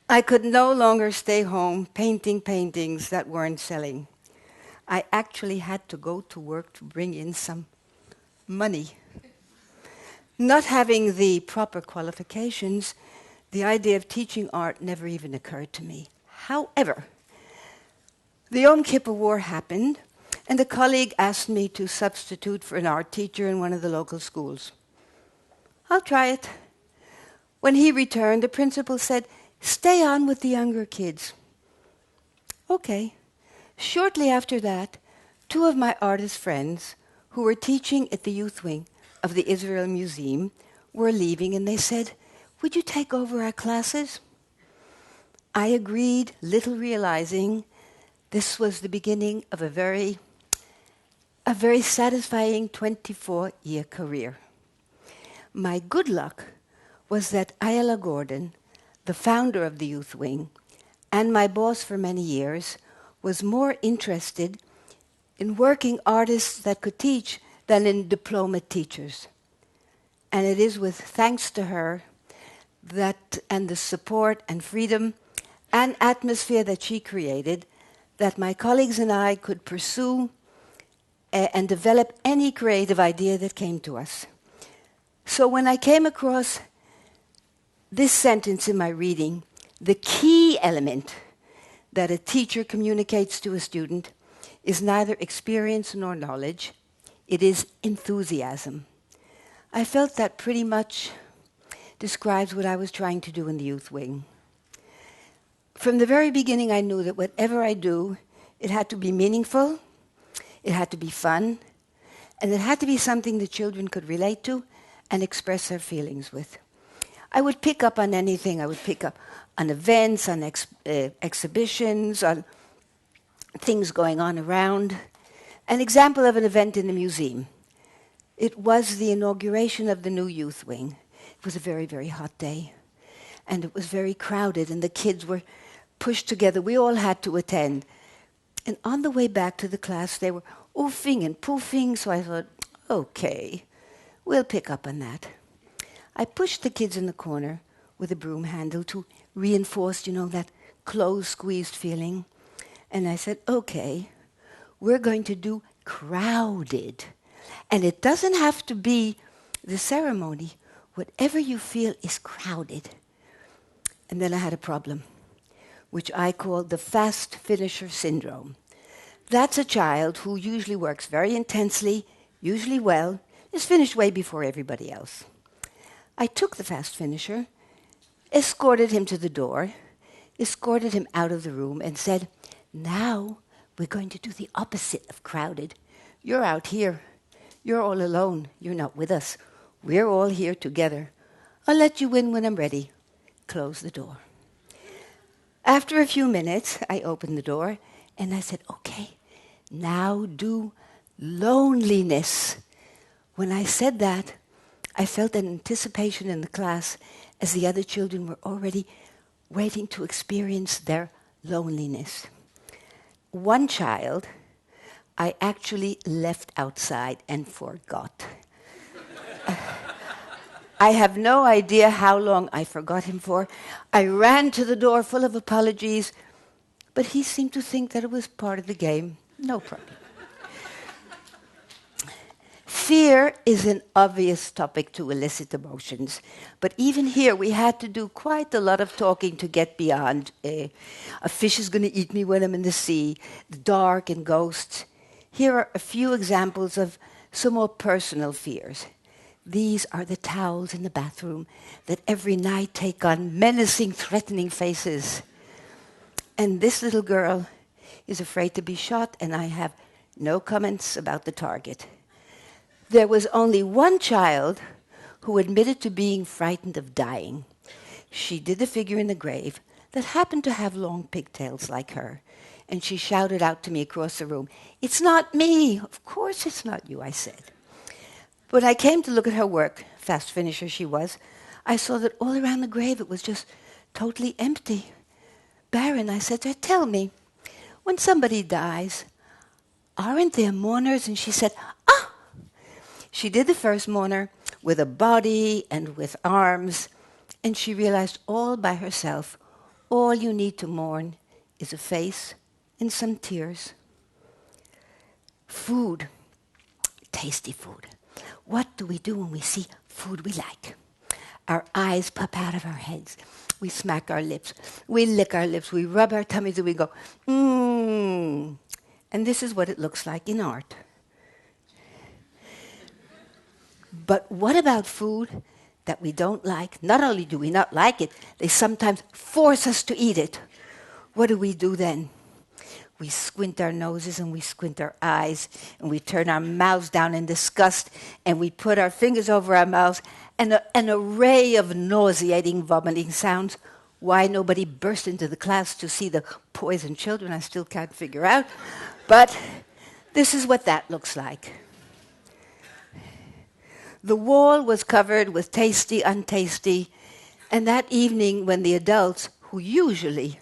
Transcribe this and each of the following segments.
I could no longer stay home painting paintings that weren't selling. I actually had to go to work to bring in some money. Not having the proper qualifications, the idea of teaching art never even occurred to me. However, the Yom Kippur War happened, and a colleague asked me to substitute for an art teacher in one of the local schools. I'll try it. When he returned, the principal said, "Stay on with the younger kids." Okay. Shortly after that, two of my artist friends who were teaching at the youth wing of the Israel Museum were leaving, and they said, "Would you take over our classes?" I agreed, little realizing this was the beginning of a very satisfying 24-year career. My good luck was that Ayala Gordon, the founder of the youth wing, and my boss for many years, was more interested in working artists that could teach than in diplomat teachers. And it is with thanks to her that, and the support and freedom and atmosphere that she created, that my colleagues and I could pursue and develop any creative idea that came to us. So when I came across this sentence in my reading, the key element that a teacher communicates to a student is neither experience nor knowledge, it is enthusiasm. I felt that pretty much describes what I was trying to do in the youth wing. From the very beginning, I knew that whatever I do, it had to be meaningful, it had to be fun, and it had to be something the children could relate to and express their feelings with. I would pick up on anything. I would pick up on events, on exhibitions, on things going on around. An example of an event in the museum. It was the inauguration of the new youth wing. It was a very, very hot day. And it was very crowded, and the kids were pushed together. We all had to attend. And on the way back to the class, they were oofing and poofing, so I thought, okay, we'll pick up on that. I pushed the kids in the corner with a broom handle to reinforce, that closed, squeezed feeling. And I said, okay, we're going to do crowded. And it doesn't have to be the ceremony. Whatever you feel is crowded. And then I had a problem, which I call the fast finisher syndrome. That's a child who usually works very intensely, usually well, is finished way before everybody else. I took the fast finisher, escorted him to the door, escorted him out of the room, and said, "Now we're going to do the opposite of crowded. You're out here. You're all alone. You're not with us. We're all here together. I'll let you in when I'm ready." Close the door. After a few minutes, I opened the door, and I said, "Okay, now do loneliness." When I said that, I felt an anticipation in the class as the other children were already waiting to experience their loneliness. One child I actually left outside and forgot. I have no idea how long I forgot him for. I ran to the door full of apologies, but he seemed to think that it was part of the game. No problem. Fear is an obvious topic to elicit emotions, but even here we had to do quite a lot of talking to get beyond a fish is going to eat me when I'm in the sea, the dark and ghosts. Here are a few examples of some more personal fears. These are the towels in the bathroom that every night take on menacing, threatening faces. And this little girl is afraid to be shot, and I have no comments about the target. There was only one child who admitted to being frightened of dying. She did the figure in the grave that happened to have long pigtails like her, and she shouted out to me across the room, "It's not me." "Of course it's not you," I said. When I came to look at her work, fast finisher she was, I saw that all around the grave it was just totally empty, barren. I said to her, "Tell me, when somebody dies, aren't there mourners?" And she said, "Ah!" She did the first mourner with a body and with arms, and she realized all by herself All you need to mourn is a face and some tears. Food, tasty food. What do we do when we see food we like? Our eyes pop out of our heads. We smack our lips. We lick our lips. We rub our tummies and we go, mmm. And this is what it looks like in art. But what about food that we don't like? Not only do we not like it, they sometimes force us to eat it. What do we do then? We squint our noses and we squint our eyes and we turn our mouths down in disgust and we put our fingers over our mouths and an array of nauseating, vomiting sounds. Why nobody burst into the class to see the poisoned children, I still can't figure out. But this is what that looks like. The wall was covered with tasty, untasty, and that evening when the adults, who usually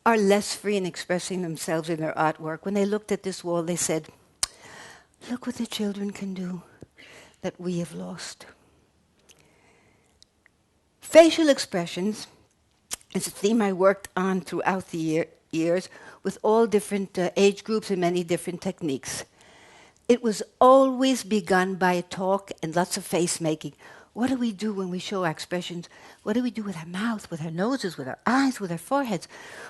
are less free in expressing themselves in their artwork, when they looked at this wall, they said, look what the children can do that we have lost. Facial expressions is a theme I worked on throughout the years with all different age groups and many different techniques. It was always begun by a talk and lots of face making. What do we do when we show our expressions? What do we do with our mouth, with our noses, with our eyes, with our foreheads?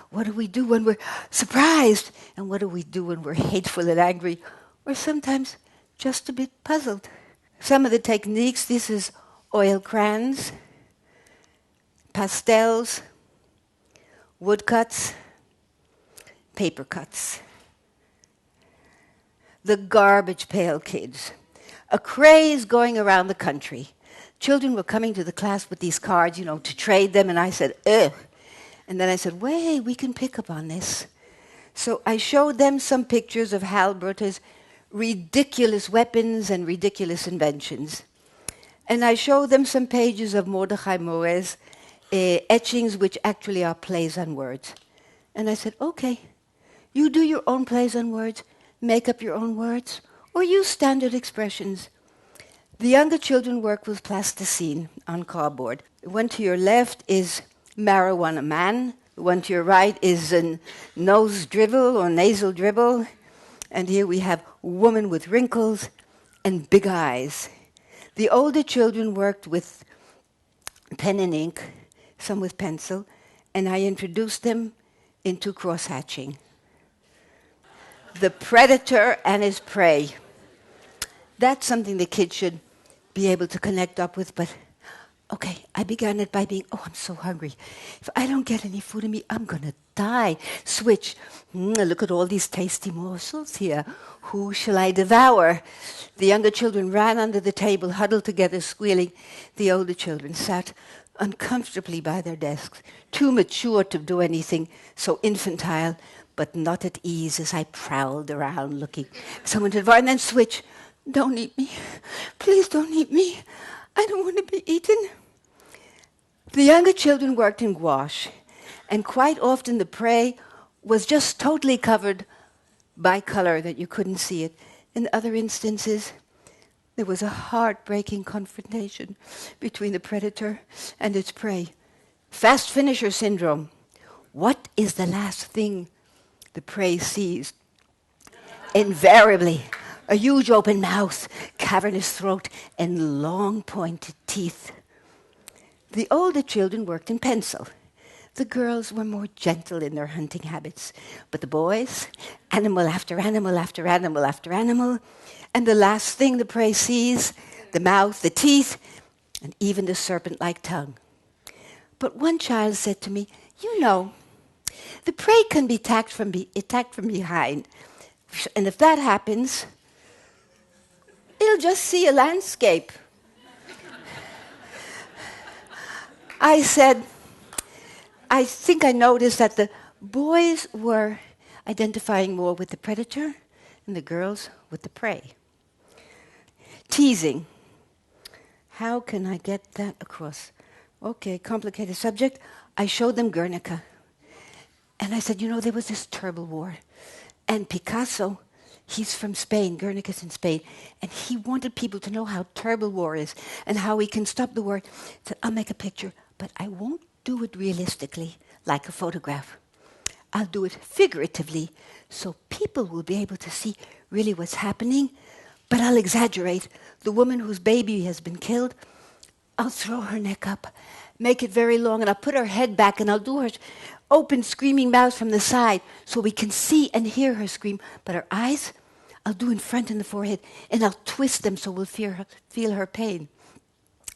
What do we do when we're surprised? And what do we do when we're hateful and angry? Or sometimes just a bit puzzled. Some of the techniques, this is oil crayons, pastels, woodcuts, paper cuts. The garbage pail kids. A craze going around the country. Children were coming to the class with these cards, to trade them, and I said, ugh. And then I said, wait, we can pick up on this. So I showed them some pictures of Hal Bruta's ridiculous weapons and ridiculous inventions. And I showed them some pages of Mordechai More's etchings, which actually are plays on words. And I said, okay, you do your own plays on words, make up your own words, or use standard expressions. The younger children work with plasticine on cardboard. The one to your left is marijuana man. The one to your right is a nose dribble or nasal dribble. And here we have woman with wrinkles and big eyes. The older children worked with pen and ink, some with pencil, and I introduced them into crosshatching. The predator and his prey. That's something the kids should be able to connect up with, but okay, I began it by being, I'm so hungry. If I don't get any food in me, I'm going to die. Switch. Look at all these tasty morsels here. Who shall I devour? The younger children ran under the table, huddled together, squealing. The older children sat uncomfortably by their desks, too mature to do anything so infantile, but not at ease as I prowled around looking. Someone to devour, and then switch. Don't eat me. Please don't eat me. I don't want to be eaten. The younger children worked in gouache, and quite often the prey was just totally covered by color that you couldn't see it. In other instances, there was a heartbreaking confrontation between the predator and its prey. Fast finisher syndrome. What is the last thing the prey sees? Invariably, a huge open mouth, cavernous throat, and long pointed teeth. The older children worked in pencil. The girls were more gentle in their hunting habits. But the boys, animal after animal after animal after animal, and the last thing the prey sees, the mouth, the teeth, and even the serpent-like tongue. But one child said to me, the prey can be attacked from behind. And if that happens, it'll just see a landscape. I said, I think I noticed that the boys were identifying more with the predator and the girls with the prey. Teasing. How can I get that across? Okay, complicated subject. I showed them Guernica. And I said, there was this terrible war. And Picasso, he's from Spain, Guernica's in Spain, and he wanted people to know how terrible war is and how we can stop the war. He said, I'll make a picture, but I won't do it realistically, like a photograph. I'll do it figuratively, so people will be able to see really what's happening, but I'll exaggerate. The woman whose baby has been killed, I'll throw her neck up, make it very long, and I'll put her head back, and I'll do her open, screaming mouth from the side so we can see and hear her scream. But her eyes, I'll do in front in the forehead, and I'll twist them so we'll feel her pain.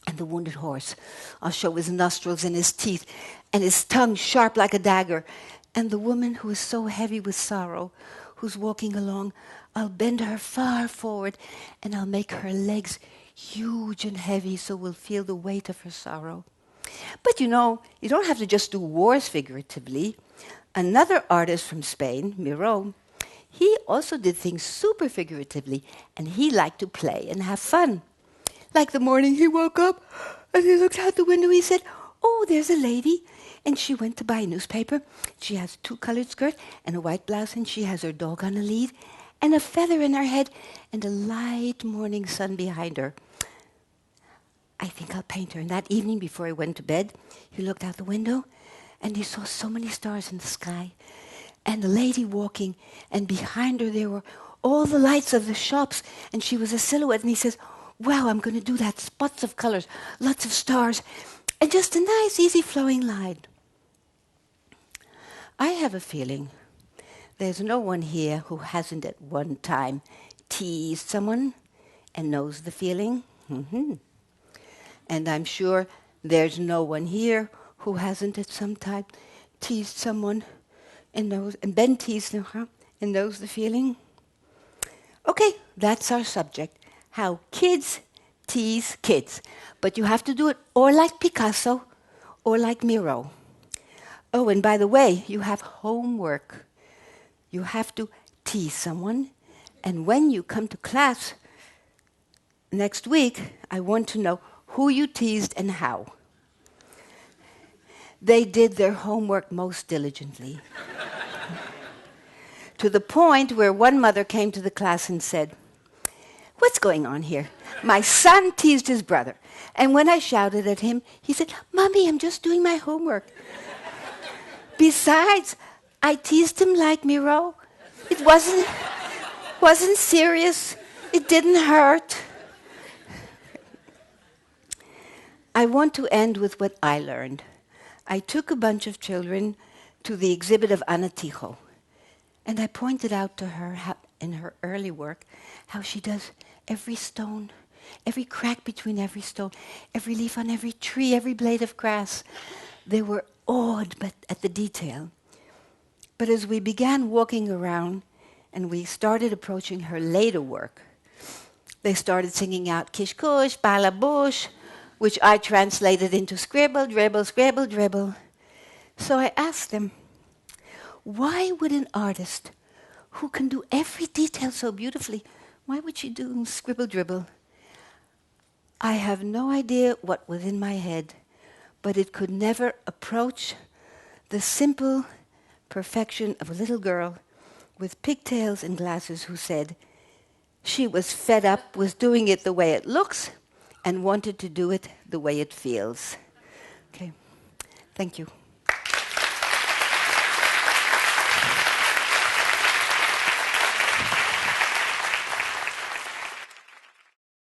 And the wounded horse, I'll show his nostrils and his teeth, and his tongue sharp like a dagger. And the woman who is so heavy with sorrow, who's walking along, I'll bend her far forward, and I'll make her legs huge and heavy so we'll feel the weight of her sorrow. But you know, you don't have to just do wars figuratively. Another artist from Spain, Miro, he also did things super figuratively, and he liked to play and have fun. Like the morning he woke up, and he looked out the window, he said, "Oh, there's a lady." And she went to buy a newspaper. She has a 2-colored skirt and a white blouse, and she has her dog on a lead, and a feather in her head, and a light morning sun behind her. I think I'll paint her. And that evening, before he went to bed, he looked out the window, and he saw so many stars in the sky, and the lady walking, and behind her there were all the lights of the shops, and she was a silhouette, and he says, "Wow, I'm going to do that. Spots of colors, lots of stars, and just a nice, easy flowing line." I have a feeling there's no one here who hasn't at one time teased someone and knows the feeling. And I'm sure there's no one here who hasn't at some time teased someone and knows, and been teased and knows the feeling. Okay, that's our subject. How kids tease kids. But you have to do it or like Picasso or like Miro. Oh, and by the way, you have homework. You have to tease someone. And when you come to class next week, I want to know who you teased and how. They did their homework most diligently. To the point where one mother came to the class and said, "What's going on here? My son teased his brother. And when I shouted at him, he said, 'Mommy, I'm just doing my homework.' Besides, I teased him like Miro. It wasn't serious. It didn't hurt." I want to end with what I learned. I took a bunch of children to the exhibit of Ana Tijo, and I pointed out to her how, in her early work, how she does every stone, every crack between every stone, every leaf on every tree, every blade of grass. They were awed at the detail. But as we began walking around and we started approaching her later work, they started singing out "Kish Kush, Balabush," which I translated into "Scribble, dribble, scribble, dribble." So I asked them, why would an artist who can do every detail so beautifully, why would she do scribble, dribble? I have no idea what was in my head, but it could never approach the simple perfection of a little girl with pigtails and glasses who said she was fed up with doing it the way it looks and wanted to do it the way it feels. Okay, thank you.